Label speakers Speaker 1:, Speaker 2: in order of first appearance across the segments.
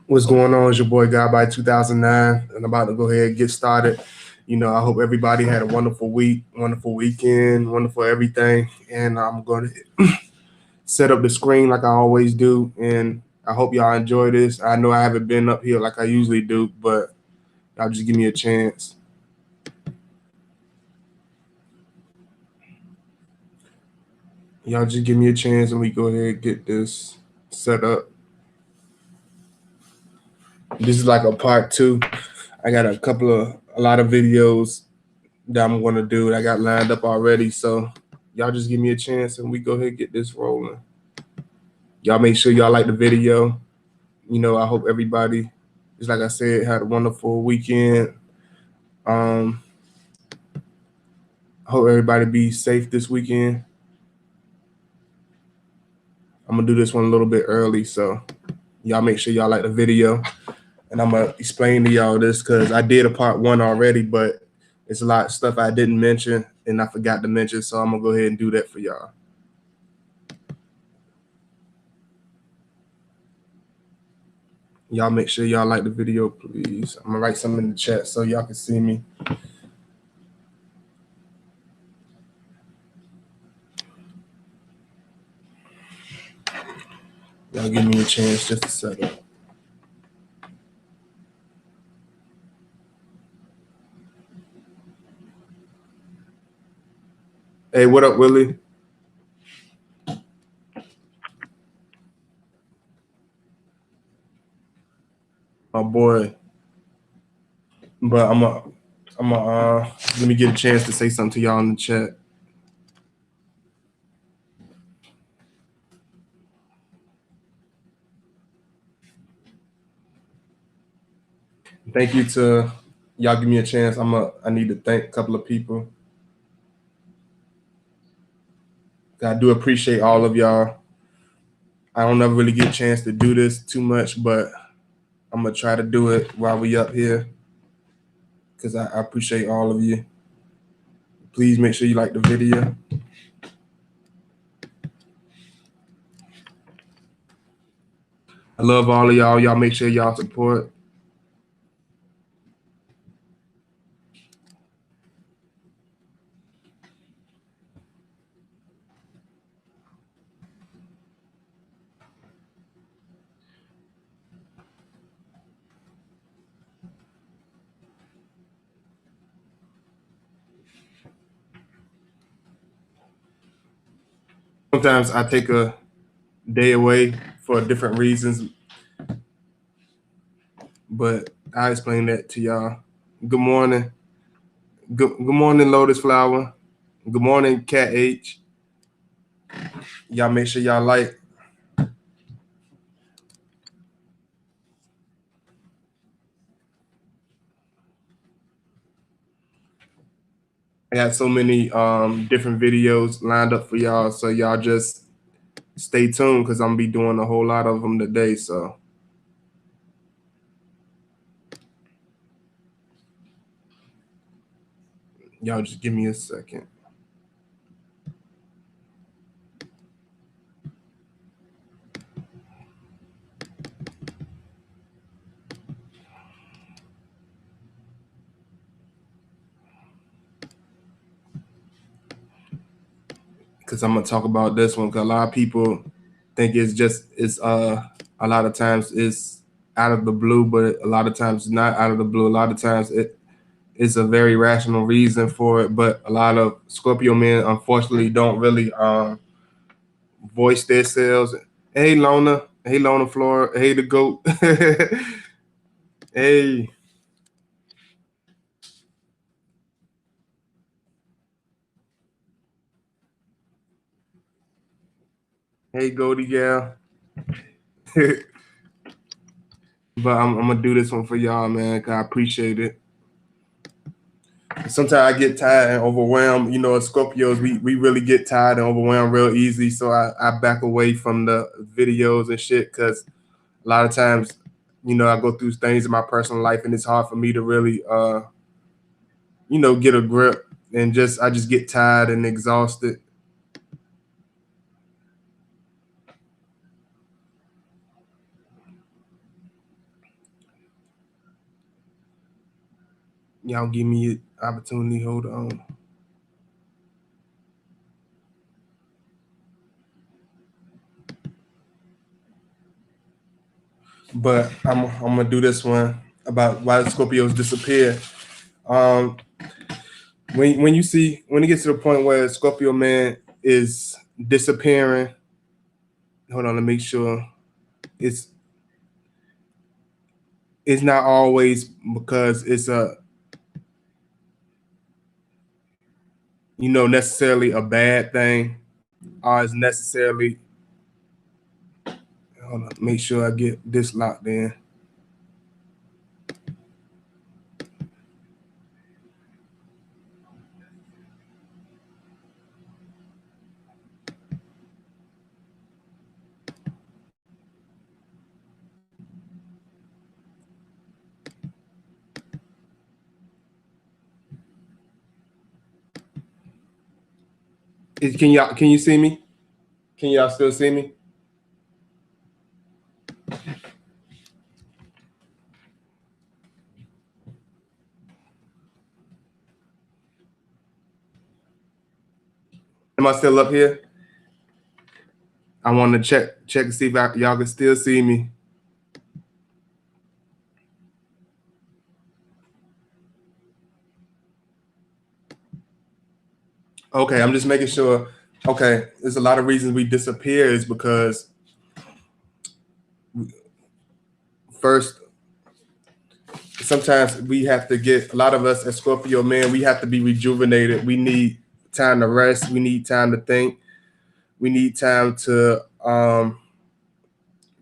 Speaker 1: What's going on? It's your boy God by 2009, and I'm about to go ahead and get started. I hope everybody had a wonderful week, wonderful weekend, wonderful everything. And I'm going to set up the screen like I always do. And I hope y'all enjoy this. I know I haven't been up here like I usually do, but y'all just give me a chance. Y'all just give me a chance and we go ahead and get this set up. This is like a part two. I got a lot of videos that I'm going to do that I got lined up already. So y'all just give me a chance and we go ahead and get this rolling. Y'all make sure y'all like the video. I hope everybody, just like I said, had a wonderful weekend. I hope everybody be safe this weekend. I'm going to do this one a little bit early. So y'all make sure y'all like the video. And I'm going to explain to y'all this because I did a part one already, but it's a lot of stuff I didn't mention and I forgot to mention. So I'm going to go ahead and do that for y'all. Y'all make sure y'all like the video, please. I'm gonna write something in the chat so y'all can see me. Y'all give me a chance just a second. Hey, what up, Willie? My boy. But let me get a chance to say something to y'all in the chat. Thank you to y'all. Give me a chance. I need to thank a couple of people. I do appreciate all of y'all. I don't ever really get a chance to do this too much, but I'm gonna try to do it while we up here because I appreciate all of you. Please make sure you like the video. I love all of y'all. Y'all make sure y'all support. Sometimes I take a day away for different reasons, but I'll explain that to y'all. Good morning. Good morning, Lotus Flower. Good morning, Cat H. Y'all make sure y'all like. I got so many different videos lined up for y'all, so y'all just stay tuned because I'm gonna be doing a whole lot of them today. So y'all just give me a second. Because I'm gonna talk about this one because a lot of people think it's a lot of times it's out of the blue, but a lot of times it's not out of the blue. A lot of times it's a very rational reason for it, but a lot of Scorpio men unfortunately don't really voice themselves. Hey Lona, Flora, hey the goat. Hey. Hey Goldie gal. But I'm gonna do this one for y'all, man, because I appreciate it. Sometimes I get tired and overwhelmed. As Scorpios, we really get tired and overwhelmed real easy. So I back away from the videos and shit because a lot of times, I go through things in my personal life and it's hard for me to really get a grip and I just get tired and exhausted. Y'all give me an opportunity. Hold on. But I'm gonna do this one about why Scorpios disappear. Um, when you see when it gets to the point where Scorpio man is disappearing, hold on to make sure it's it's not always because it's a necessarily a bad thing or it's necessarily hold on, make sure I get this locked in. Can you see me? Can y'all still see me? Am I still up here? I want to check to see if y'all can still see me. Okay, I'm just making sure. Okay, there's a lot of reasons we disappear is because first, sometimes we have to get a lot of us as Scorpio man, we have to be rejuvenated. We need time to rest. We need time to think. We need time to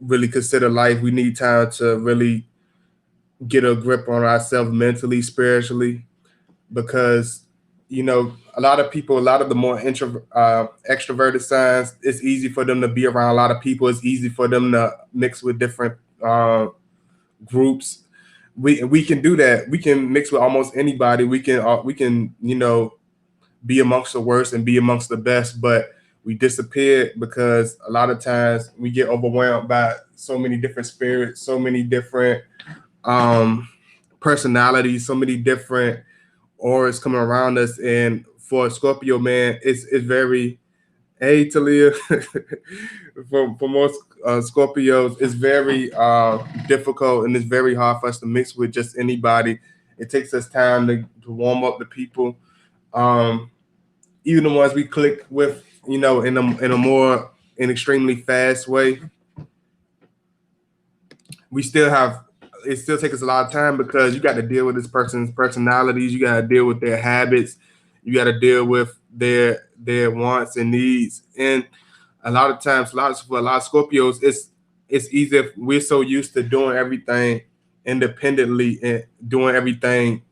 Speaker 1: really consider life. We need time to really get a grip on ourselves mentally, spiritually, because a lot of people, a lot of the more extroverted signs, it's easy for them to be around a lot of people. It's easy for them to mix with different groups. We can do that. We can mix with almost anybody. We can be amongst the worst and be amongst the best, but we disappear because a lot of times we get overwhelmed by so many different spirits, so many different um, personalities, so many different auras coming around us. And for Scorpio man, it's very hey Talia. For most Scorpios, it's very difficult and it's very hard for us to mix with just anybody. It takes us time to warm up the people. Um, Even the ones we click with, in a more an extremely fast way, we still have it still takes us a lot of time because you got to deal with this person's personalities, you got to deal with their habits, you got to deal with their wants and needs. And a lot of times, for a lot of Scorpios, it's easy if we're so used to doing everything independently and doing everything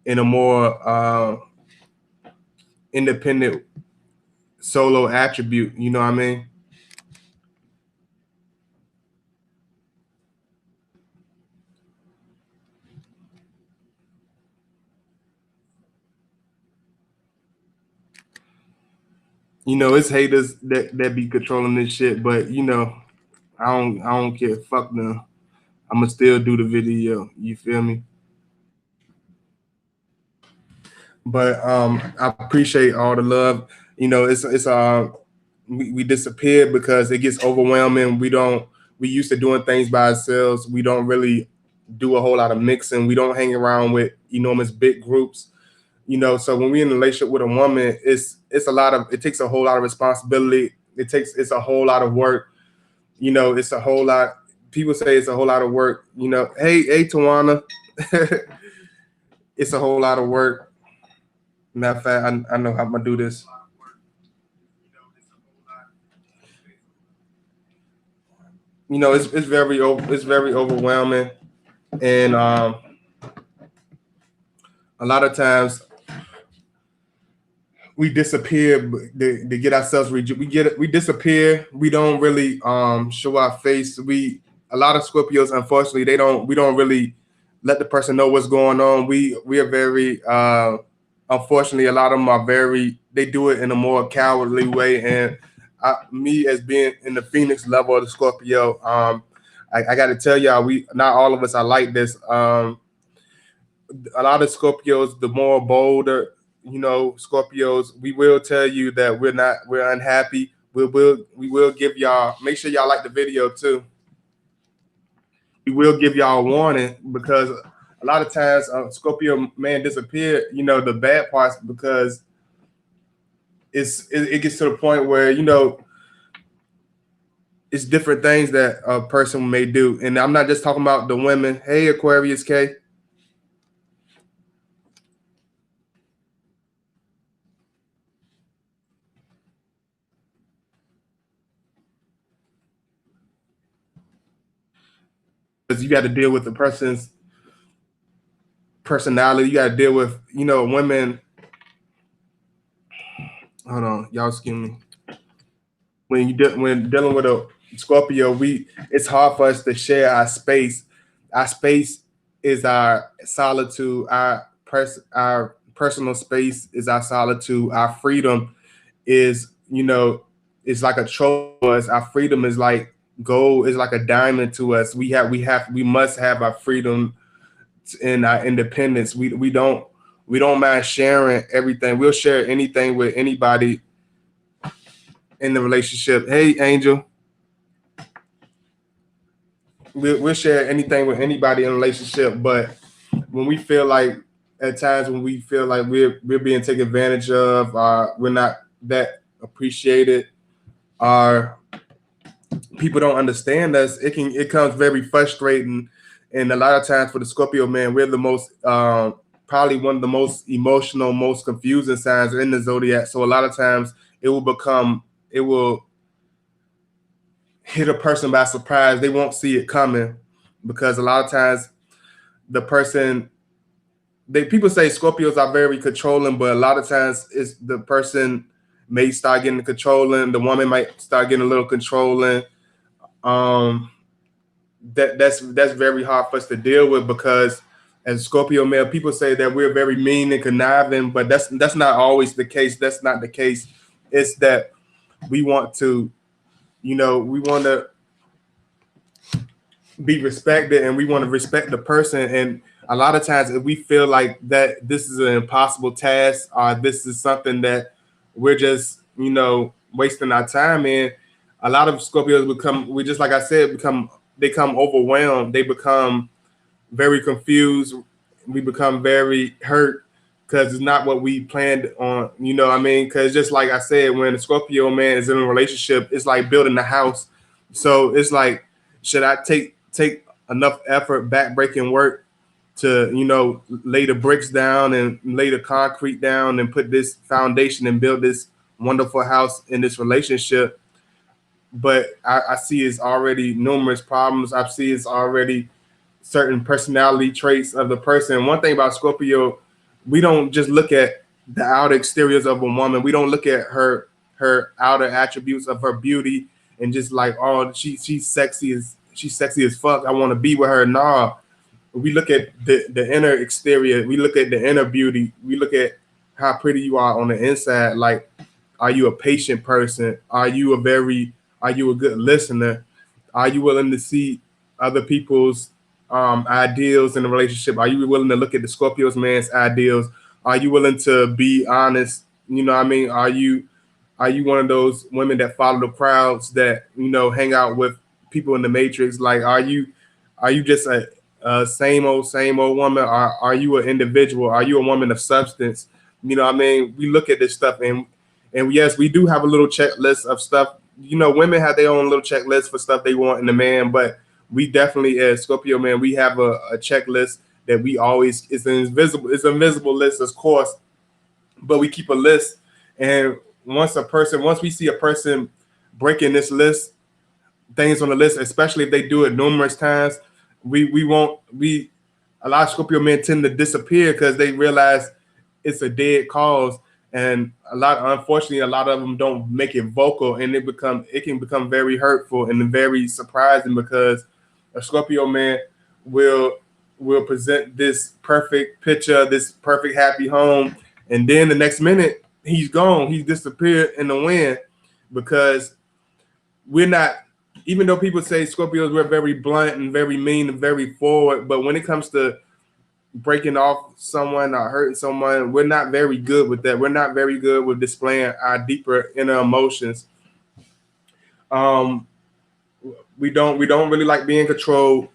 Speaker 1: in a more independent solo attribute. You know what I mean? It's haters that be controlling this shit, but I don't care. Fuck them. I'ma still do the video. You feel me? But I appreciate all the love. We disappeared because it gets overwhelming. We used to doing things by ourselves. We don't really do a whole lot of mixing. We don't hang around with enormous big groups. So when we're in a relationship with a woman, it takes a whole lot of responsibility. It's a whole lot of work. It's a whole lot. People say it's a whole lot of work. Hey Tawana, it's a whole lot of work. Matter of fact, I know how I'm gonna do this. It's very overwhelming, and a lot of times we disappear to get ourselves we disappear. We don't really show our face. A lot of Scorpios, unfortunately, we don't really let the person know what's going on. We are very unfortunately, a lot of them are very, they do it in a more cowardly way. And me as being in the Phoenix level of the Scorpio, I got to tell y'all, not all of us are like this. a lot of Scorpios, the more bolder, Scorpios, we will tell you that we're unhappy. We will give y'all, make sure y'all like the video too. We will give y'all a warning because a lot of times Scorpio man disappear, the bad parts, because it gets to the point where, it's different things that a person may do. And I'm not just talking about the women. Hey, Aquarius K. Because you got to deal with the person's personality. You got to deal with, women. Hold on, y'all, excuse me. When dealing with a Scorpio, it's hard for us to share our space. Our space is our solitude. Our personal space is our solitude. Our freedom is, it's like a trophy to us. Our freedom is like gold, is like a diamond to us. We must have our freedom and our independence. We don't mind sharing everything. We'll share anything with anybody in the relationship. Hey, Angel. We'll share anything with anybody in a relationship, but when we feel like, at times when we feel like we're being taken advantage of, we're not that appreciated, our people don't understand us, it comes very frustrating. And a lot of times for the Scorpio man, we're the most probably one of the most emotional, most confusing signs in the zodiac. So a lot of times it will hit a person by surprise. They won't see it coming, because a lot of times the person, people say Scorpios are very controlling, but a lot of times it's the person may start getting controlling. The woman might start getting a little controlling. That's very hard for us to deal with, because as Scorpio male, people say that we're very mean and conniving, but that's not always the case. That's not the case. It's that we want to, we want to be respected, and we want to respect the person. And a lot of times if we feel like that this is an impossible task, or this is something that we're just, wasting our time in, a lot of Scorpios just like I said, they become overwhelmed. They become very confused. We become very hurt, because it's not what we planned on. You know what I mean? Because just like I said, when a Scorpio man is in a relationship, it's like building a house. So it's like, should I take enough effort, backbreaking work, to lay the bricks down and lay the concrete down and put this foundation and build this wonderful house in this relationship? But I see it's already numerous problems. I see it's already certain personality traits of the person. One thing about Scorpio, we don't just look at the outer exteriors of a woman. We don't look at her outer attributes of her beauty and just like, oh, she's sexy as fuck, I want to be with her. Nah, we look at the inner exterior. We look at the inner beauty. We look at how pretty you are on the inside. Like, are you a patient person? Are you a good listener? Are you willing to see other people's ideals in a relationship? Are you willing to look at the Scorpio's man's ideals? Are you willing to be honest? You know what I mean? Are you one of those women that follow the crowds, that hang out with people in the matrix? Like, are you just a same old woman? Are you an individual? Are you a woman of substance? You know what I mean? We look at this stuff, and yes, we do have a little checklist of stuff. Women have their own little checklist for stuff they want in a man, but we definitely, as Scorpio man, we have a checklist that we always, it's an invisible list, of course, but we keep a list. And once we see a person breaking this list, things on the list, especially if they do it numerous times, a lot of Scorpio men tend to disappear, because they realize it's a dead cause. And unfortunately, a lot of them don't make it vocal, and it can become very hurtful and very surprising, because a Scorpio man will present this perfect picture, this perfect happy home, and then the next minute he's gone. He's disappeared in the wind, because we're not. Even though people say Scorpios, we're very blunt and very mean and very forward, but when it comes to breaking off someone or hurting someone. We're not very good with that. We're not very good with displaying our deeper inner emotions. Um, we don't really like being controlled.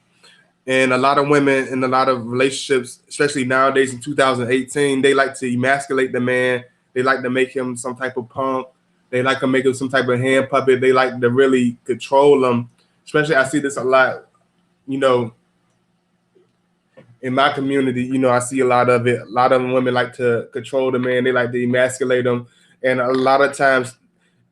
Speaker 1: And a lot of women in a lot of relationships, especially nowadays in 2018, they like to emasculate the man. They like to make him some type of punk. They like to make him some type of hand puppet. They like to really control him. Especially, I see this a lot, you know, in my community. I see a lot of it. A lot of women like to control the man. They like to emasculate him. And a lot of times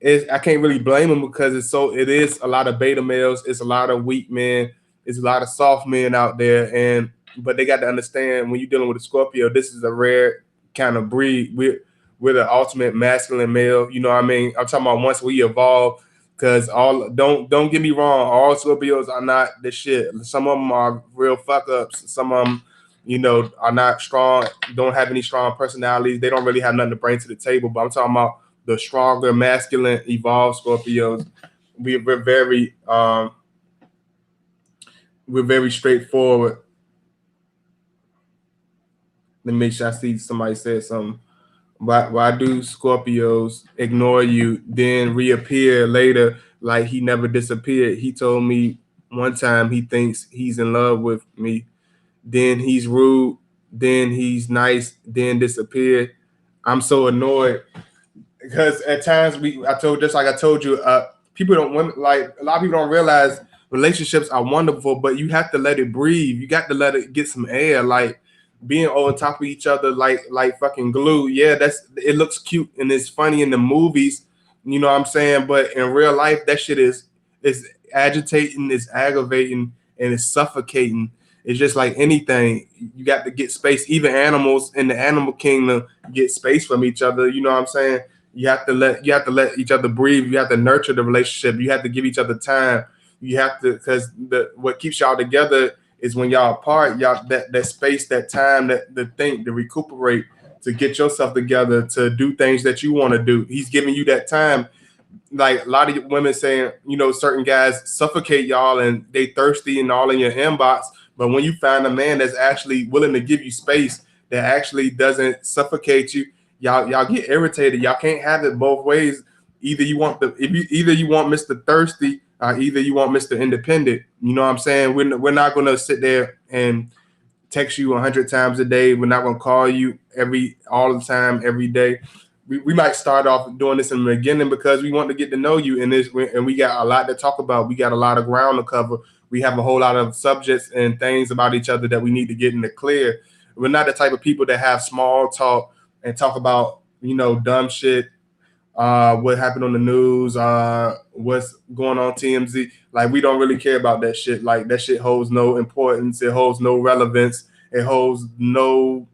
Speaker 1: I can't really blame them because it is a lot of beta males, it's a lot of weak men, it's a lot of soft men out there, but they got to understand when you're dealing with a Scorpio, this is a rare kind of breed. We're the ultimate masculine male. You know what I mean? I'm talking about once we evolve, because all don't get me wrong, all Scorpios are not the shit. Some of them are real fuck ups. Some of them, are not strong, don't have any strong personalities. They don't really have nothing to bring to the table. But I'm talking about the stronger, masculine, evolved Scorpios. We're very straightforward. Let me make sure I see somebody said something. Why do Scorpios ignore you, then reappear later like he never disappeared? He told me one time he thinks he's in love with me. Then he's rude. Then he's nice. Then disappeared. I'm so annoyed because at times I told you, people don't like a lot of people don't realize relationships are wonderful, but you have to let it breathe. You got to let it get some air. Like being on top of each other like fucking glue. Yeah, it looks cute and it's funny in the movies, you know what I'm saying? But in real life, that shit is agitating, it's aggravating, and it's suffocating. It's just like anything. You got to get space. Even animals in the animal kingdom get space from each other. You know what I'm saying? You have to let each other breathe. You have to nurture the relationship. You have to give each other time. You have to, because what keeps y'all together is when y'all apart, y'all that space, that time, that to think, to recuperate, to get yourself together, to do things that you want to do. He's giving you that time. Like a lot of women saying, certain guys suffocate y'all and they thirsty and all in your inbox. But when you find a man that's actually willing to give you space, that actually doesn't suffocate you, y'all get irritated. Y'all can't have it both ways. Either you want Mr. Thirsty, or either you want Mr. Independent. You know what I'm saying? We're not gonna sit there and text you 100 times a day. We're not gonna call you all the time, every day. We might start off doing this in the beginning because we want to get to know you, and we got a lot to talk about. We got a lot of ground to cover. We have a whole lot of subjects and things about each other that we need to get in the clear. We're not the type of people that have small talk and talk about dumb shit, what happened on the news, what's going on TMZ. Like we don't really care about that shit. Like that shit holds no importance. It holds no relevance. It holds no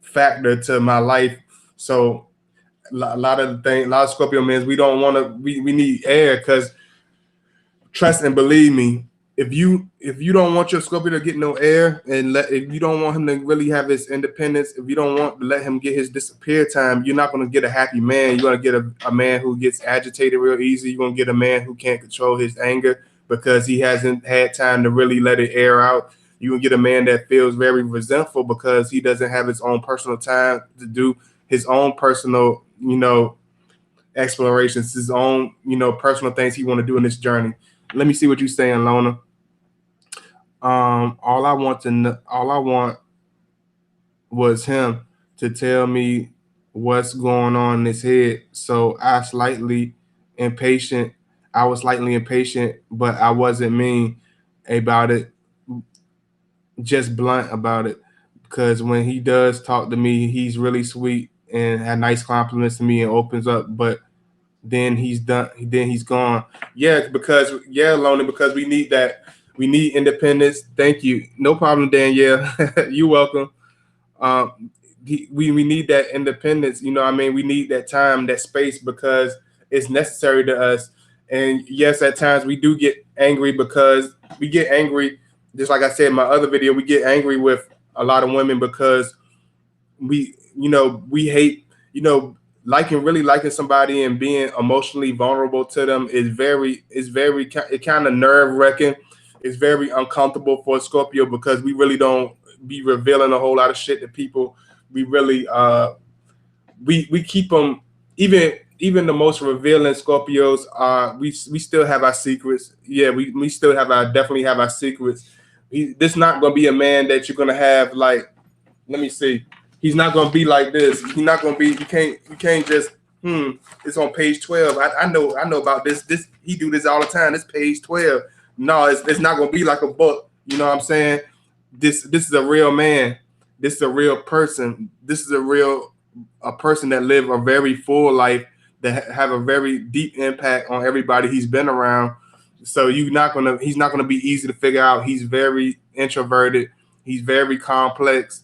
Speaker 1: factor to my life. So a lot of Scorpio men, we don't want to. We need air because trust and believe me, if you don't want your Scorpio to get no air, if you don't want him to really have his independence, if you don't want to let him get his disappear time, you're not going to get a happy man. You're going to get a man who gets agitated real easy. You're going to get a man who can't control his anger because he hasn't had time to really let it air out. You can get a man that feels very resentful because he doesn't have his own personal time to do his own personal, explorations, his own, personal things he want to do in this journey. Let me see what you're saying, Lona. All I want was him to tell me what's going on in his head. So impatient. I was slightly impatient, but I wasn't mean about it. Just blunt about it. Because when he does talk to me, he's really sweet and had nice compliments to me and opens up. But then he's done. Then he's gone. Lona, because we need that. We need independence. Thank you. No problem, Danielle. You're welcome. We need that independence. You know what I mean? We need that time, that space, because it's necessary to us. And yes, at times we do get angry because we get angry. Just like I said in my other video, we get angry with a lot of women because we hate, liking somebody and being emotionally vulnerable to them it kind of nerve wracking. It's very uncomfortable for a Scorpio because we really don't be revealing a whole lot of shit to people. We really we keep them, even the most revealing Scorpios. We still have our secrets. Yeah, we still have our definitely have our secrets. This not gonna be a man that you're gonna have like. Let me see. He's not gonna be like this. He's not gonna be. You can't just. It's on page 12. I know about this. He do this all the time. This page 12. No, it's not gonna be like a book. You know what I'm saying? This is a real man. This is a real person. This is a person that live a very full life, that have a very deep impact on everybody he's been around. So he's not gonna be easy to figure out. He's very introverted. He's very complex,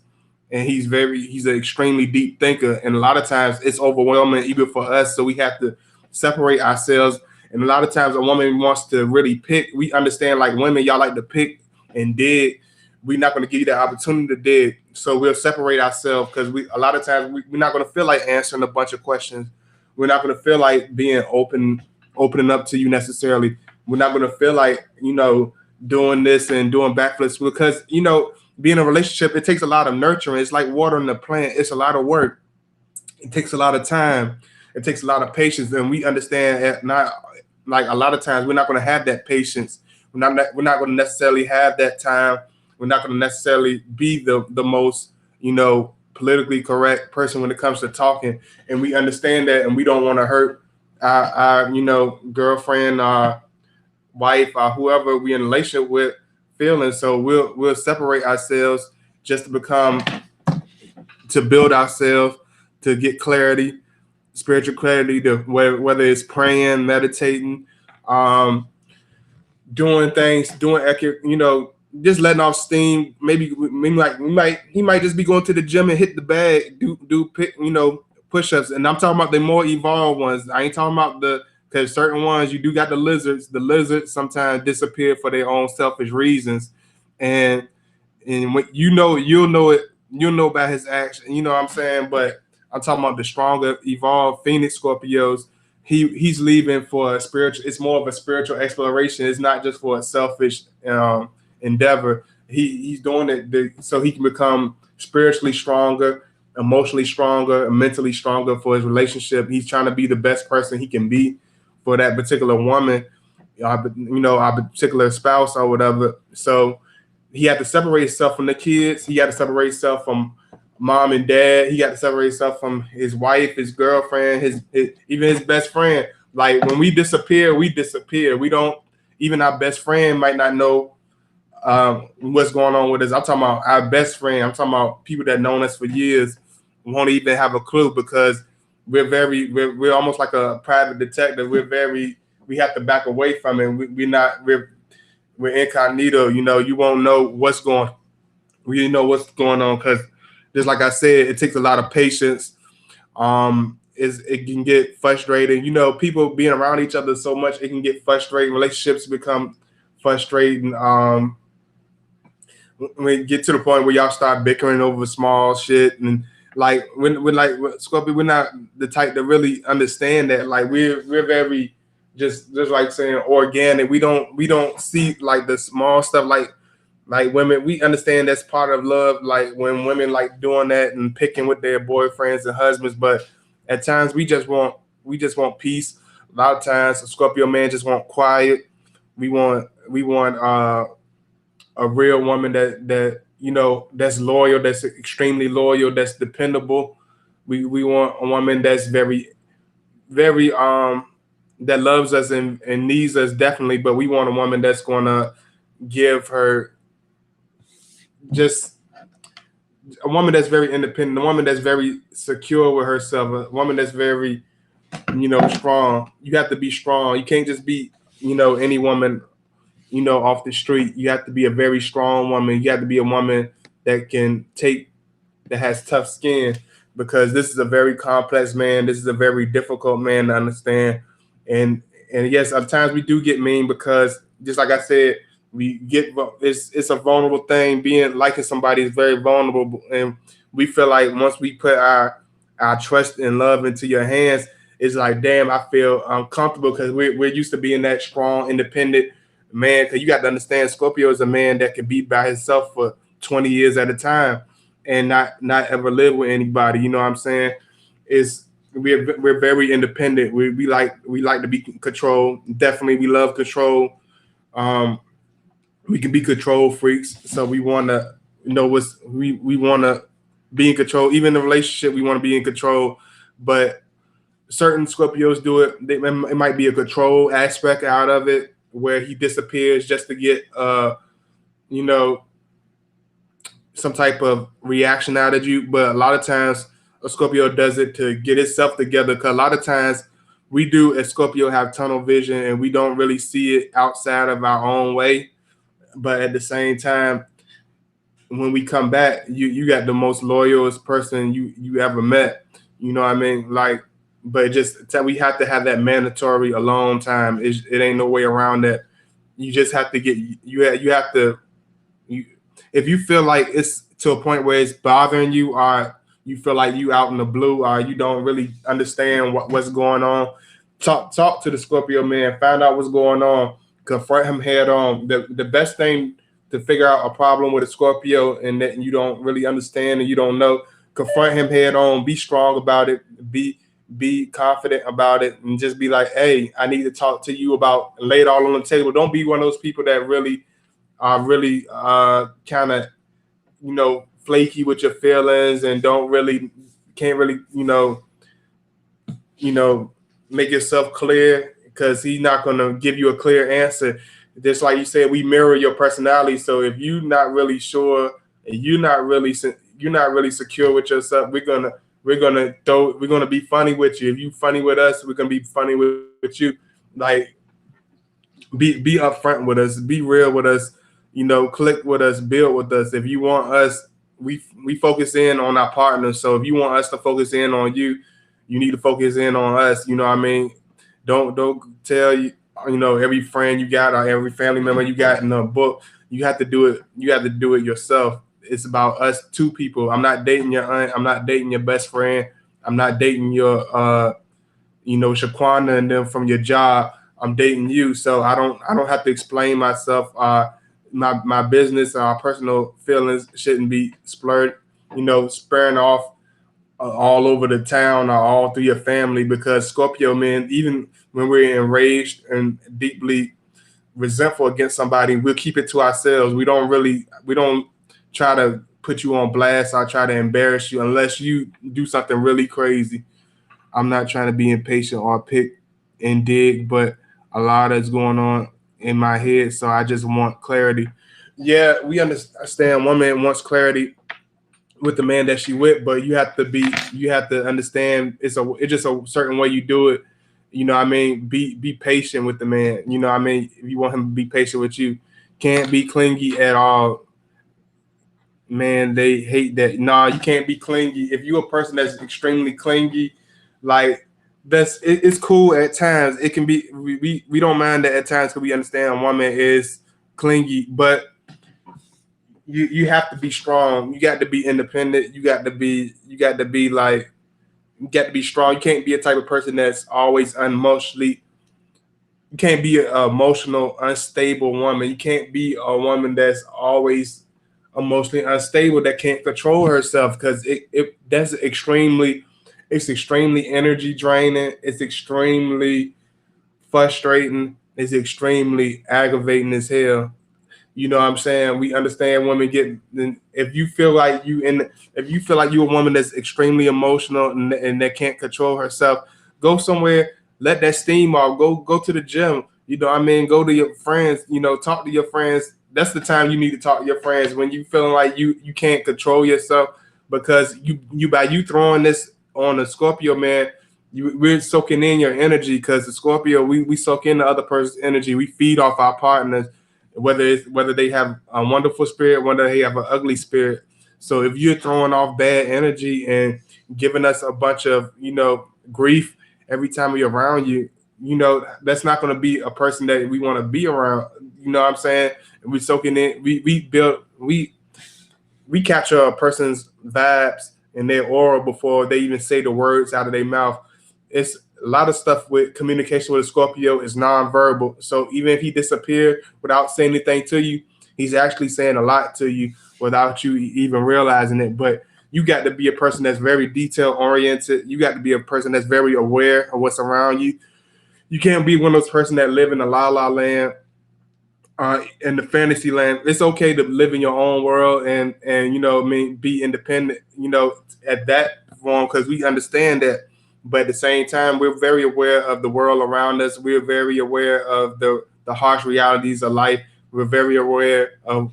Speaker 1: and he's an extremely deep thinker. And a lot of times it's overwhelming even for us. So we have to separate ourselves. And a lot of times a woman wants to really pick. We understand, like, women, y'all like to pick and dig. We're not going to give you the opportunity to dig. So we'll separate ourselves, because a lot of times we're not going to feel like answering a bunch of questions. We're not going to feel like being opening up to you necessarily. We're not going to feel like, doing this and doing backflips, because, being in a relationship, it takes a lot of nurturing. It's like watering the plant. It's a lot of work. It takes a lot of time. It takes a lot of patience. And we understand, not like, a lot of times we're not going to have that patience. We're not going to necessarily have that time. We're not going to necessarily be the most, politically correct person when it comes to talking. And we understand that, and we don't want to hurt our girlfriend, wife, whoever we in a relationship with feelings. So we'll separate ourselves just to build ourselves, to get clarity, spiritual clarity, to whether it's praying, meditating, doing things, just letting off steam. Maybe he might just be going to the gym and hit the bag, do push-ups. And I'm talking about the more evolved ones. I ain't talking about because certain ones, you do got the lizards. The lizards sometimes disappear for their own selfish reasons, and when you'll know it. You'll know about his action. You know what I'm saying? But I'm talking about the stronger, evolved Phoenix Scorpios. He's leaving for a spiritual. It's more of a spiritual exploration. It's not just for a selfish endeavor. He's doing it so he can become spiritually stronger, emotionally stronger, and mentally stronger for his relationship. He's trying to be the best person he can be for that particular woman, our particular spouse or whatever. So he had to separate himself from the kids. He had to separate himself from mom and dad. He got to separate himself from his wife, his girlfriend, even his best friend. Like, when we disappear, we disappear. We don't, even our best friend might not know what's going on with us. I'm talking about our best friend. I'm talking about people that known us for years won't even have a clue, because we're almost like a private detective. We have to back away from it. We're incognito. You won't know what's going. We didn't know what's going on, because just like I said, it takes a lot of patience. It can get frustrating. People being around each other so much, it can get frustrating. Relationships become frustrating. When you get to the point where y'all start bickering over small shit, and like when Scorpio, we're not the type to really understand that. Like, we're very just like saying organic. We don't see like the small stuff, like women. We understand that's part of love, like when women like doing that and picking with their boyfriends and husbands. But at times we just want peace. A lot of times a Scorpio man just want quiet. We want a real woman that's loyal, that's extremely loyal, that's dependable. We want a woman that's very, very that loves us and needs us, definitely. But we want a woman that's gonna give her just a woman that's very independent, a woman that's very secure with herself, a woman that's very, strong. You have to be strong. You can't just be, any woman, off the street. You have to be a very strong woman. You have to be a woman that has tough skin, because this is a very complex man. This is a very difficult man to understand. And yes, sometimes we do get mean, because just like I said, it's a vulnerable thing. Liking somebody is very vulnerable, and we feel like once we put our trust and love into your hands, it's like, damn, I feel uncomfortable, because we're used to being that strong, independent man. Because you got to understand, Scorpio is a man that can be by himself for 20 years at a time and not ever live with anybody. You know what I'm saying? Is we're very independent. We like to be controlled. Definitely, we love control. Um, we can be control freaks, so we want to know what's we want to be in control. Even in a relationship, we want to be in control. But certain Scorpios do it. It might be a control aspect out of it, where he disappears just to get you know some type of reaction out of you. But a lot of times, a Scorpio does it to get itself together. Because a lot of times, we do as Scorpio have tunnel vision, and we don't really see it outside of our own way. But at the same time, when we come back, you got the most loyalist person you ever met. You know what I mean? Like, but we have to have that mandatory alone time. It ain't no way around that. You just have to get you have to you if you feel like it's to a point where it's bothering you, or you feel like you out in the blue, or you don't really understand what's going on, talk to the Scorpio man, find out what's going on, confront him head on. The best thing to figure out a problem with a Scorpio and that you don't really understand and you don't know, confront him head on, be strong about it, be confident about it, and just be like, hey, I need to talk to you about, lay it all on the table. Don't be one of those people that really are really kind of flaky with your feelings and can't really you know make yourself clear, because he's not going to give you a clear answer. Just like you said, we mirror your personality. So if you're not really sure and you're not really secure with yourself, we're gonna be funny with you. If you funny with us, we're gonna be funny with you. Like, be upfront with us, be real with us, click with us, build with us. If you want us, we focus in on our partners. So if you want us to focus in on you, you need to focus in on us. You know what I mean? Don't tell every friend you got or every family member you got in a book. You have to do it. You have to do it yourself. It's about us two people. I'm not dating your aunt. I'm not dating your best friend. I'm not dating your Shaquana and them from your job. I'm dating you. So I don't have to explain myself. My business, our personal feelings shouldn't be splurred, sparing off all over the town or all through your family, because Scorpio men, even when we're enraged and deeply resentful against somebody, we'll keep it to ourselves. We don't try to put you on blast or try to embarrass you unless you do something really crazy. I'm not trying to be impatient or pick and dig, but a lot is going on in my head, so I just want clarity. Yeah, we understand woman wants clarity with the man that she with, but you have to understand it's just a certain way you do it. You know what I mean? Be patient with the man. You know what I mean? If you want him to be patient with you, can't be clingy at all. Man, they hate that. Nah, you can't be clingy. If you're a person that's extremely clingy, like it's cool at times. It can be we don't mind that at times because we understand a woman is clingy, but you have to be strong. You got to be independent. You got to be strong. You can't be a type of person that's always emotionally. You can't be an emotional unstable woman. You can't be a woman that's always emotionally unstable, that can't control herself, because it's extremely energy draining. It's extremely frustrating. It's extremely aggravating as hell. You know what I'm saying? We understand women get, if you feel like you're a woman that's extremely emotional and that can't control herself, go somewhere, let that steam off, go to the gym. You know what I mean? Go to your friends, talk to your friends. That's the time you need to talk to your friends, when you feeling like you can't control yourself, because by you throwing this on a Scorpio man, we're soaking in your energy, because the Scorpio, we soak in the other person's energy. We feed off our partners, whether they have a wonderful spirit, whether they have an ugly spirit. So if you're throwing off bad energy and giving us a bunch of grief every time we're around you, that's not going to be a person that we want to be around. You know what I'm saying? And we soaking in. We capture a person's vibes and their aura before they even say the words out of their mouth. It's a lot of stuff with communication with a Scorpio is nonverbal. So even if he disappeared without saying anything to you, He's actually saying a lot to you without you even realizing it. But you got to be a person that's very detail oriented. You got to be a person that's very aware of what's around you. You can't be one of those person that live in a la la land, in the fantasy land. It's okay to live in your own world and I mean, be independent. At that form, because we understand that. But at the same time, we're very aware of the world around us. We're very aware of the harsh realities of life. We're very aware of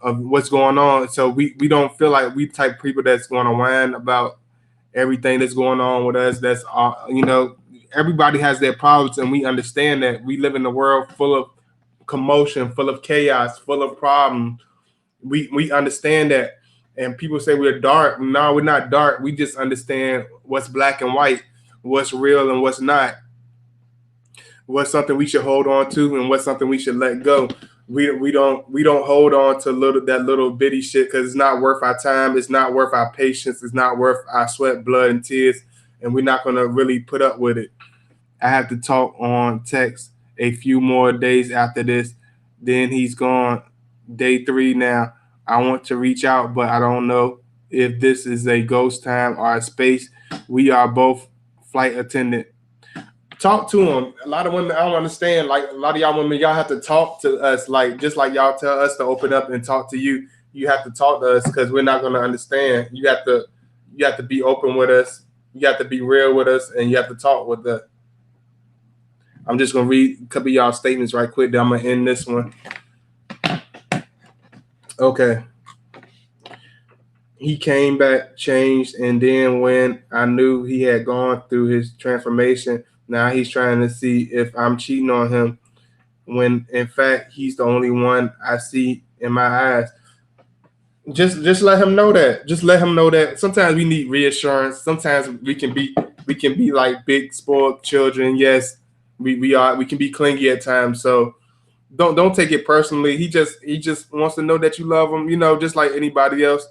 Speaker 1: of what's going on. So we don't feel like we type of people that's going to whine about everything that's going on with us. That's everybody has their problems, and we understand that we live in a world full of commotion, full of chaos, full of problems. We understand that, and people say we're dark. No, we're not dark. We just understand what's black and white, what's real and what's not, what's something we should hold on to, and what's something we should let go. We don't hold on to little bitty shit because it's not worth our time. It's not worth our patience. It's not worth our sweat, blood, and tears, and we're not gonna really put up with it. I have to talk on text a few more days after this. Then he's gone. Day three now. I want to reach out, but I don't know if this is a ghost time or a space. We are both flight attendant. Talk to him. A lot of women, I don't understand. Like a lot of y'all women, y'all have to talk to us. Like just like y'all tell us to open up and talk to you. You have to talk to us because we're not gonna understand. You have to be open with us. You have to be real with us, and you have to talk with us. I'm just gonna read a couple of y'all statements right quick. Then I'm gonna end this one. Okay. He came back, changed, and then when I knew he had gone through his transformation, now he's trying to see if I'm cheating on him. When in fact he's the only one I see in my eyes. Just let him know that. Just let him know that. Sometimes we need reassurance. Sometimes we can be like big spoiled children. Yes, we can be clingy at times. So don't take it personally. He just wants to know that you love him. Just like anybody else.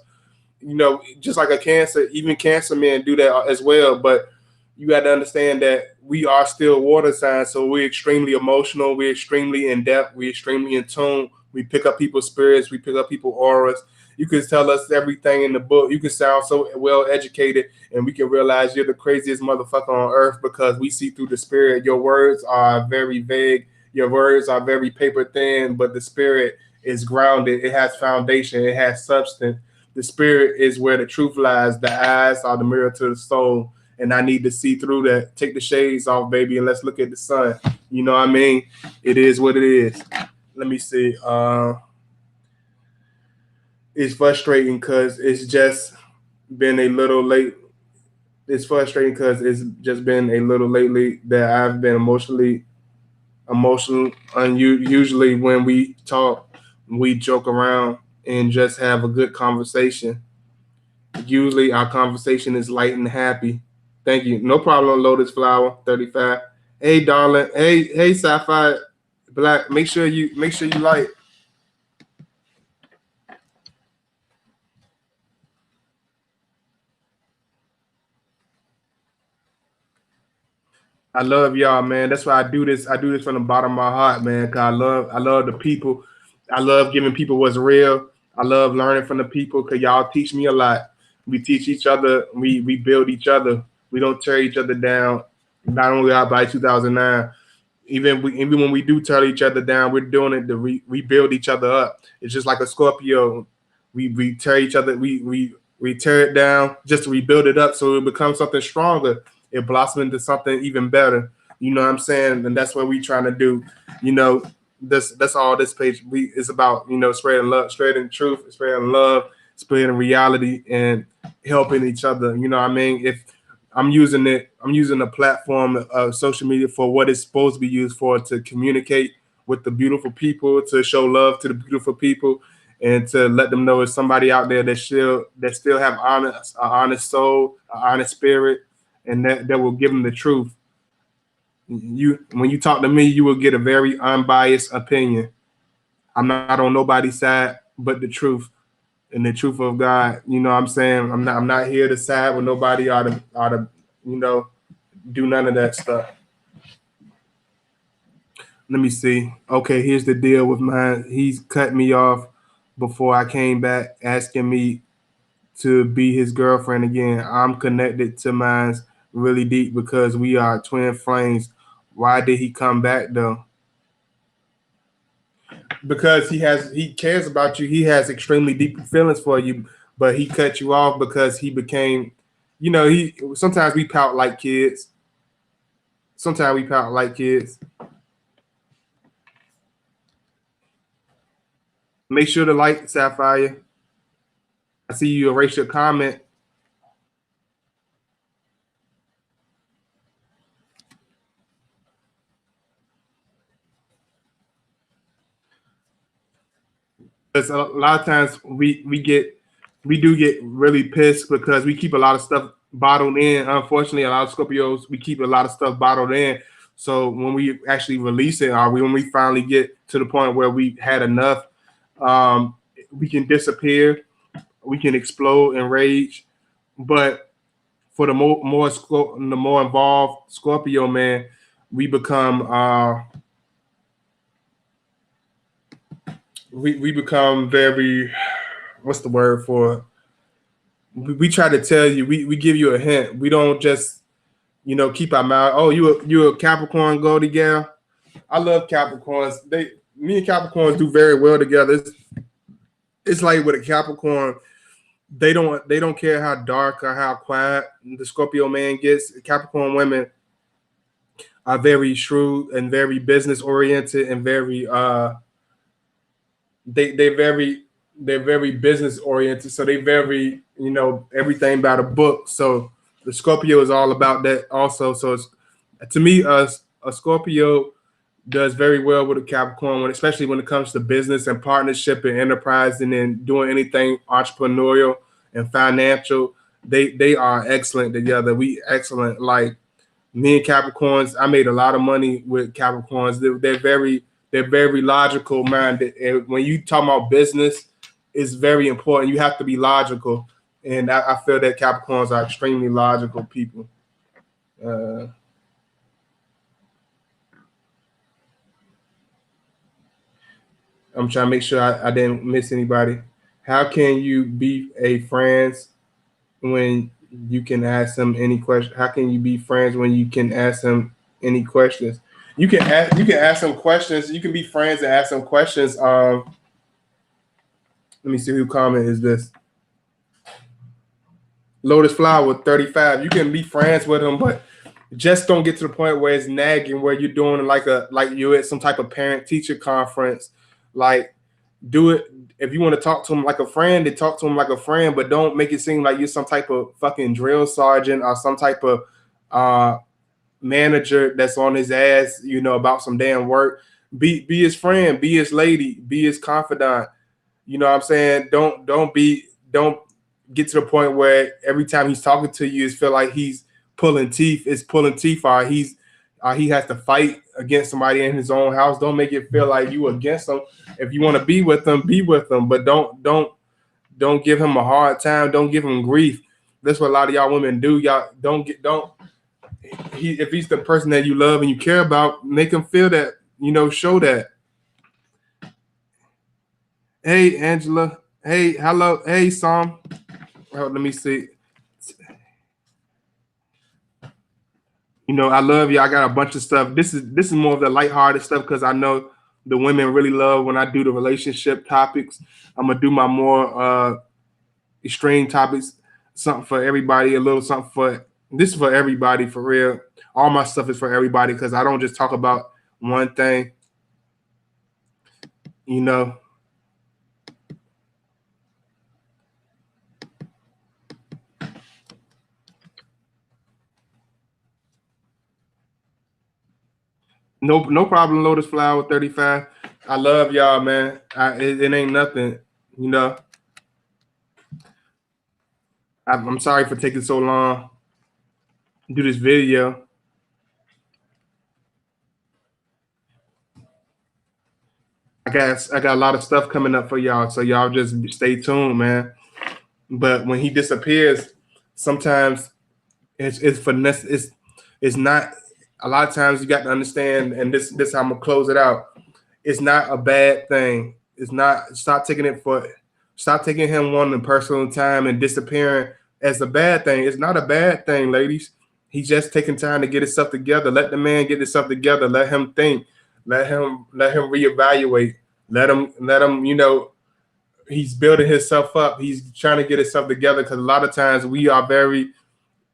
Speaker 1: Just like a cancer, even cancer men do that as well. But you got to understand that we are still water signs, so we're extremely emotional, we're extremely in depth, we're extremely in tune. We pick up people's spirits, we pick up people's auras. You can tell us everything in the book. You can sound so well educated, and we can realize you're the craziest motherfucker on earth because we see through the spirit. Your words are very vague. Your words are very paper thin, but the spirit is grounded. It has foundation. It has substance. The spirit is where the truth lies. The eyes are the mirror to the soul, and I need to see through that. Take the shades off, baby, and let's look at the sun. You know what I mean? It is what it is. Let me see. It's frustrating because it's just been a little late. It's frustrating because it's just been a little lately that I've been emotional. Usually when we talk, we joke around and just have a good conversation. Usually our conversation is light and happy. Thank you. No problem, Lotus Flower 35. Hey darling. Hey Sapphire Black. Make sure you like. I love y'all, man. That's why I do this. I do this from the bottom of my heart, man. Cause I love the people. I love giving people what's real. I love learning from the people because y'all teach me a lot. We teach each other. We build each other. We don't tear each other down. Not only out by 2009, even when we do tear each other down, we're doing it to rebuild each other up. It's just like a Scorpio. We tear each other. We tear it down just to rebuild it up so it becomes something stronger. It blossoms into something even better. You know what I'm saying? And that's what we trying to do. You know, that's all this page we is about. Spreading love, spreading truth, spreading love, spreading reality, and helping each other. You know what I mean? If I'm using the platform of social media for what it's supposed to be used for, to communicate with the beautiful people, to show love to the beautiful people, and to let them know there's somebody out there that still have honest soul, an honest spirit, and that will give them the truth. You When you talk to me, you will get a very unbiased opinion. I'm not on nobody's side but the truth and the truth of God. You know what I'm saying? I'm not here to side with nobody ought to you know do none of that stuff. Let me see. Okay, here's the deal with mine. He's cut me off before I came back, asking me to be his girlfriend again. I'm connected to mine really deep because we are twin flames. Why did he come back though? Because he cares about you. He has extremely deep feelings for you, but he cut you off because he became, he sometimes we pout like kids. Sometimes we pout like kids. Make sure to like Sapphire. I see you erase your comment. Because a lot of times we do get really pissed because we keep a lot of stuff bottled in. Unfortunately, a lot of Scorpios we keep a lot of stuff bottled in. So when we actually release it, or when we finally get to the point where we had enough, we can disappear, we can explode in rage. But for the more involved Scorpio man, we become we become very, what's the word for, we try to tell you, we give you a hint. We don't just keep our mouth. Oh, you a Capricorn Goldie gal. I love Capricorns. Me and Capricorns do very well together. It's like with a Capricorn, they don't care how dark or how quiet the Scorpio man gets. Capricorn women are very shrewd and very business oriented and very they very they're very business oriented. So they very everything by the book. So the Scorpio is all about that also. So it's, to me, a Scorpio does very well with a Capricorn one, especially when it comes to business and partnership and enterprise and then doing anything entrepreneurial and financial. They are excellent together. We excellent. Like me and Capricorns, I made a lot of money with Capricorns. They're very logical minded. And when you talk about business, it's very important. You have to be logical. And I feel that Capricorns are extremely logical people. Uh, I'm trying to make sure I didn't miss anybody. How can you be a friends when you can ask them any question? How can you be friends when you can ask them any questions? You can ask them questions. You can be friends and ask them questions. Let me see who comment is this. Lotus Flower 35. You can be friends with them, but just don't get to the point where it's nagging, where you're doing like you're at some type of parent teacher conference. Like, do it if you want to talk to him like a friend, then talk to him like a friend, but don't make it seem like you're some type of fucking drill sergeant or some type of uh manager that's on his ass, about some damn work. Be his friend, be his lady, be his confidant. You know what I'm saying? Don't get to the point where every time he's talking to you, it's feel like he's pulling teeth. It's pulling teeth, or he has to fight against somebody in his own house. Don't make it feel like you against him. If you want to be with them, be with them, but don't give him a hard time. Don't give him grief. That's what a lot of y'all women do. Y'all don't. If he's the person that you love and you care about, make him feel that. Show that. Hey, Angela. Hey, hello. Hey, Sam. Oh, let me see. I love you. I got a bunch of stuff. This is more of the lighthearted stuff because I know the women really love when I do the relationship topics. I'm gonna do my more extreme topics, something for everybody, a little something for this is for everybody for real. All my stuff is for everybody because I don't just talk about one thing. You know, no problem. Lotus Flower 35. I love y'all, man. It ain't nothing. You know, I'm sorry for taking so long to do this video. I got a lot of stuff coming up for y'all, so y'all just stay tuned, man. But when he disappears, sometimes it's finesse. It's not. A lot of times you got to understand, and this how I'm gonna close it out. It's not a bad thing. It's not. Stop taking him wanting personal time and disappearing as a bad thing. It's not a bad thing, ladies. He's just taking time to get himself together. Let the man get himself together. Let him think. Let him reevaluate. Let him. He's building himself up. He's trying to get himself together because a lot of times we are very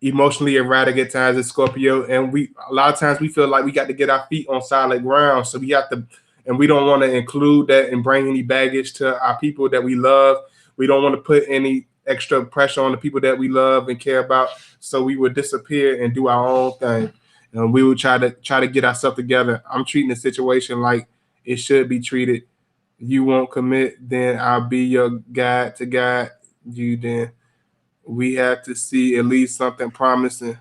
Speaker 1: emotionally erratic at times as Scorpio, and we a lot of times we feel like we got to get our feet on solid ground. So we have to, and we don't want to include that and bring any baggage to our people that we love. We don't want to put any extra pressure on the people that we love and care about. So we would disappear and do our own thing, and we would try to get ourselves together. I'm treating the situation like it should be treated. You won't commit, then I'll be your guide to guide you. Then we have to see at least something promising.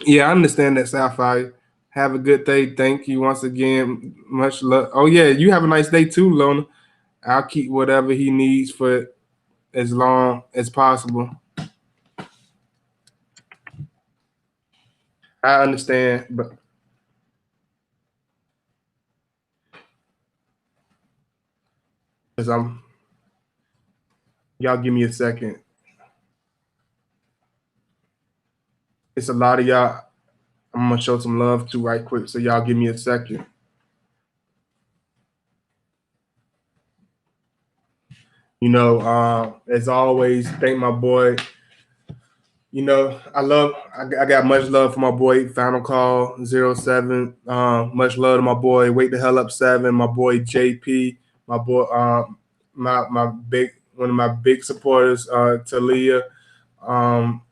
Speaker 1: Yeah, I understand that, Sapphire. Have a good day. Thank you once again. Much love. Oh yeah, you have a nice day too, Lona. I'll keep whatever he needs for as long as possible. I understand, but because y'all give me a second. It's a lot of y'all. I'm gonna show some love to right quick, so y'all give me a second. As always, thank my boy. I got much love for my boy Final Call 07. Much love to my boy Wake the Hell Up 7, my boy JP, my boy my big one of my big supporters, Talia. Um,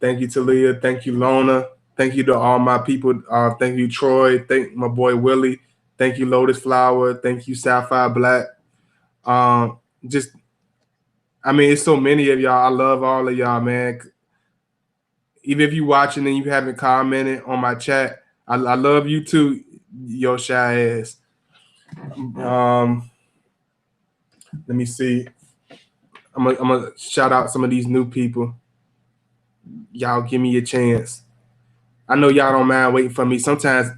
Speaker 1: thank you, Talia. Thank you, Lona. Thank you to all my people. Thank you, Troy. Thank my boy Willie. Thank you, Lotus Flower. Thank you, Sapphire Black. Just I mean, it's so many of y'all. I love all of y'all, man. Even if you watching and you haven't commented on my chat, I love you too, yo shy ass. Let me see. I'm gonna shout out some of these new people. Y'all give me a chance. I know y'all don't mind waiting for me. Sometimes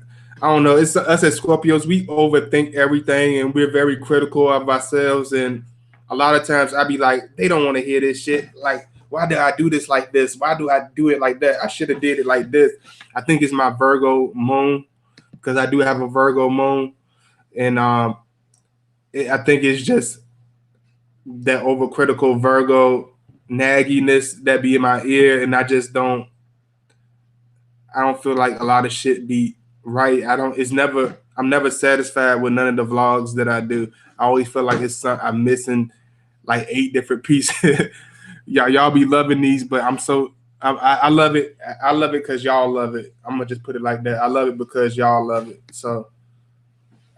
Speaker 1: I don't know. It's us as Scorpios. We overthink everything and we're very critical of ourselves. And a lot of times I be like, they don't want to hear this shit. Like, why did I do this like this? Why do I do it like that? I should have did it like this. I think it's my Virgo moon because I do have a Virgo moon, and I think it's just that overcritical Virgo nagginess that be in my ear, and I just don't. I don't feel like a lot of shit be right. I don't. It's never. I'm never satisfied with none of the vlogs that I do. I always feel like I'm missing like 8 different pieces. Y'all be loving these, but I love it. I love it because y'all love it. I'm gonna just put it like that. I love it because y'all love it. So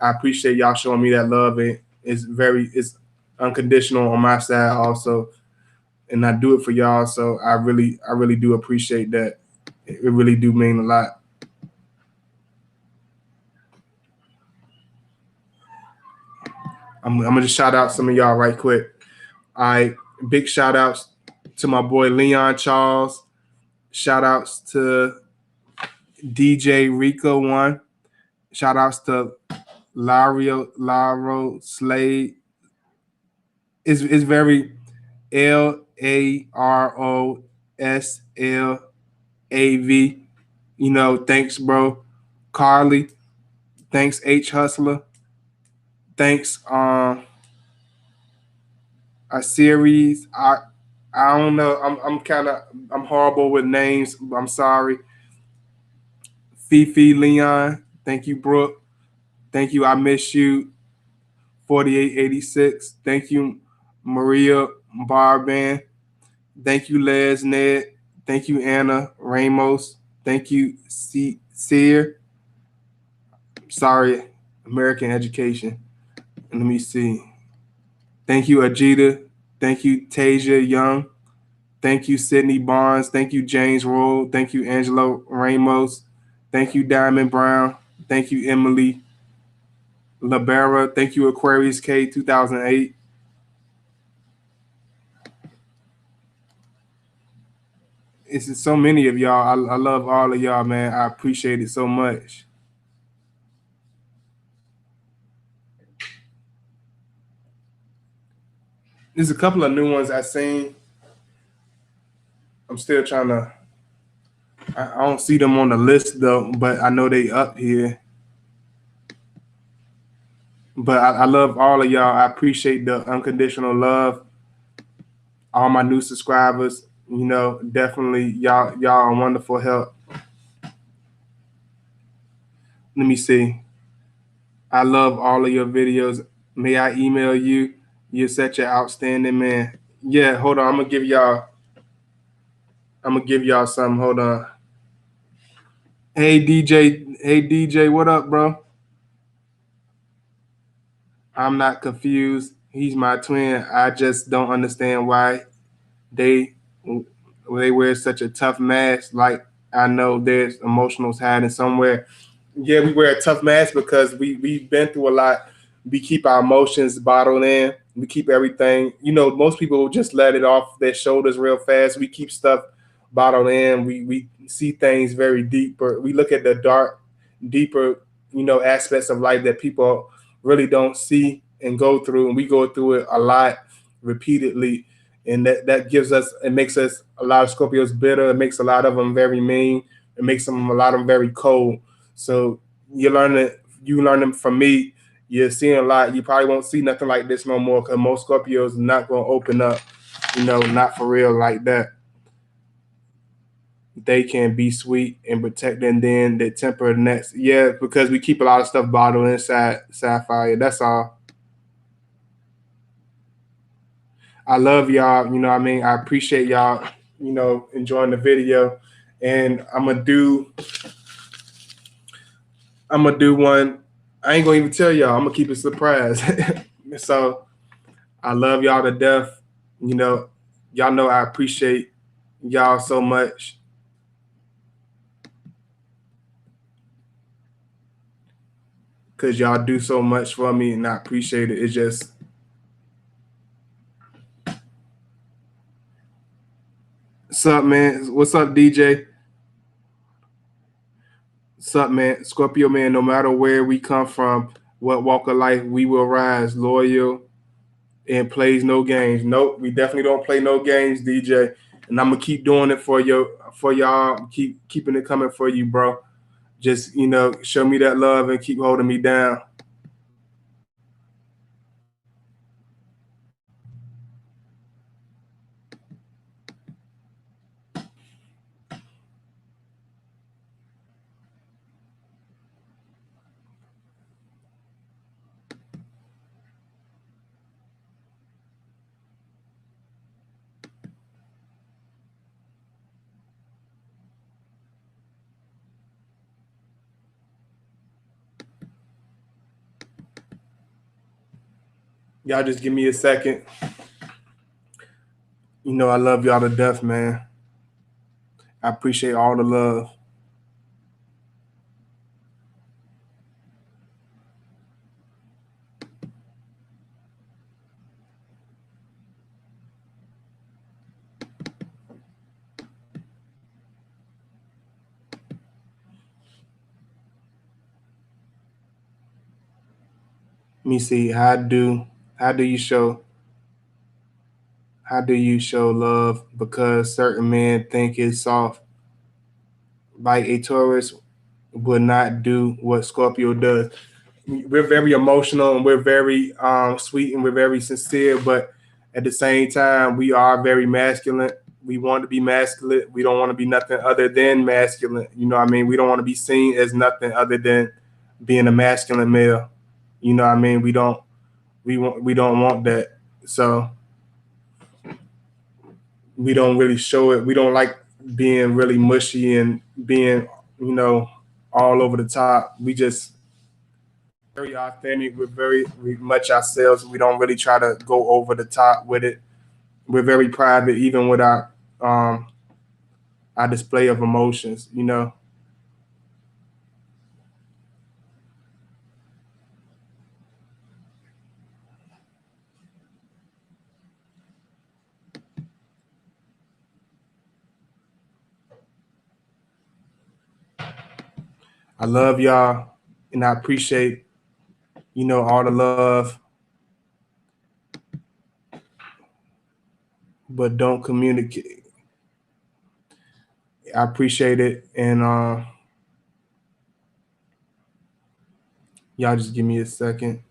Speaker 1: I appreciate y'all showing me that love. It's unconditional on my side also, and I do it for y'all. So I really do appreciate that. It really do mean a lot. I'm gonna just shout out some of y'all right quick. All right, big shout outs to my boy Leon Charles. Shout outs to DJ Rico One. Shout outs to Laro Slade. It's very LAROSLAV. Thanks, bro. Carly. Thanks, H Hustler. Thanks, a series. I don't know. I'm horrible with names. I'm sorry. Fifi Leon. Thank you, Brooke. Thank you. I miss you. 4886. Thank you, Maria Barban. Thank you, Les Ned. Thank you, Anna Ramos. Thank you, Sear. Sorry, American Education. Let me see. Thank you, Ajita. Thank you, Tasia Young. Thank you, Sydney Barnes. Thank you, James Roll. Thank you, Angelo Ramos. Thank you, Diamond Brown. Thank you, Emily Libera. Thank you, Aquarius K 2008. It's just so many of y'all. I love all of y'all, man. I appreciate it so much. There's a couple of new ones I seen. I'm still trying to. I don't see them on the list though, but I know they up here. But I love all of y'all. I appreciate the unconditional love. All my new subscribers, definitely y'all are wonderful help. Let me see. I love all of your videos. May I email you? You're such an outstanding man. Yeah, hold on. I'm gonna give y'all something. Hold on. Hey DJ, what up, bro? I'm not confused. He's my twin. I just don't understand why they they wear such a tough mask. Like I know there's emotionals hiding somewhere. Yeah, we wear a tough mask because we've been through a lot. We keep our emotions bottled in. We keep everything. Most people just let it off their shoulders real fast. We keep stuff bottled in. We see things very deeper. We look at the dark, deeper, aspects of life that people really don't see and go through, and we go through it a lot repeatedly, and that gives us, it makes us, a lot of Scorpios bitter. It makes a lot of them very mean. It makes them, a lot of them, very cold. So you learn them from me. You're seeing a lot. You probably won't see nothing like this no more because most Scorpios are not gonna open up, not for real like that. They can be sweet and protect, and then they temper next. Yeah, because we keep a lot of stuff bottled inside Sapphire. That's all. I love y'all. You know what I mean? I appreciate y'all, enjoying the video. And I'm gonna do one. I ain't gonna even tell y'all. I'm gonna keep it a surprise. So I love y'all to death. You know, y'all know I appreciate y'all so much because y'all do so much for me, and I appreciate it. It's just, what's up, man? What's up, DJ? What's up, man? Scorpio, man. No matter where we come from, what walk of life, we will rise, loyal, and plays no games. Nope, we definitely don't play no games, DJ. And I'm gonna keep doing it for y'all. Keep keeping it coming for you, bro. Just show me that love and keep holding me down. Y'all just give me a second. I love y'all to death, man. I appreciate all the love. Let me see. How do you show how do you show love? Because certain men think it's soft. Like a Taurus would not do what Scorpio does. We're very emotional and we're very sweet and we're very sincere, but at the same time, we are very masculine. We want to be masculine. We don't want to be nothing other than masculine. You know what I mean? We don't want to be seen as nothing other than being a masculine male. You know what I mean? We don't want that. So we don't really show it. We don't like being really mushy and being, you know, all over the top. We just very authentic. We're very much ourselves. We don't really try to go over the top with it. We're very private, even with um our display of emotions. I love y'all, and I appreciate, all the love, but don't communicate. I appreciate it, and y'all just give me a second.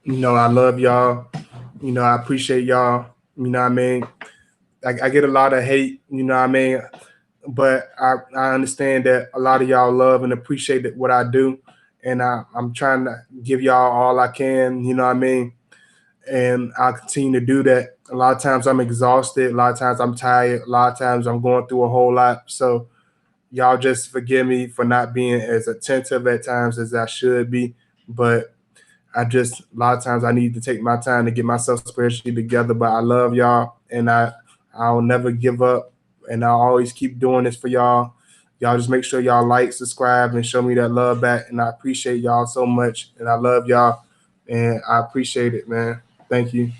Speaker 1: I love y'all. I appreciate y'all. You know what I mean? I get a lot of hate, what I mean? But I understand that a lot of y'all love and appreciate what I do. And I'm trying to give y'all all I can, you know what I mean? And I'll continue to do that. A lot of times I'm exhausted. A lot of times I'm tired. A lot of times I'm going through a whole lot. So y'all just forgive me for not being as attentive at times as I should be. But I just a lot of times I need to take my time to get myself spiritually together. But I love y'all, and I'll never give up, and I'll always keep doing this for y'all. Y'all just make sure y'all like, subscribe, and show me that love back. And I appreciate y'all so much, and I love y'all, and I appreciate it, man. Thank you.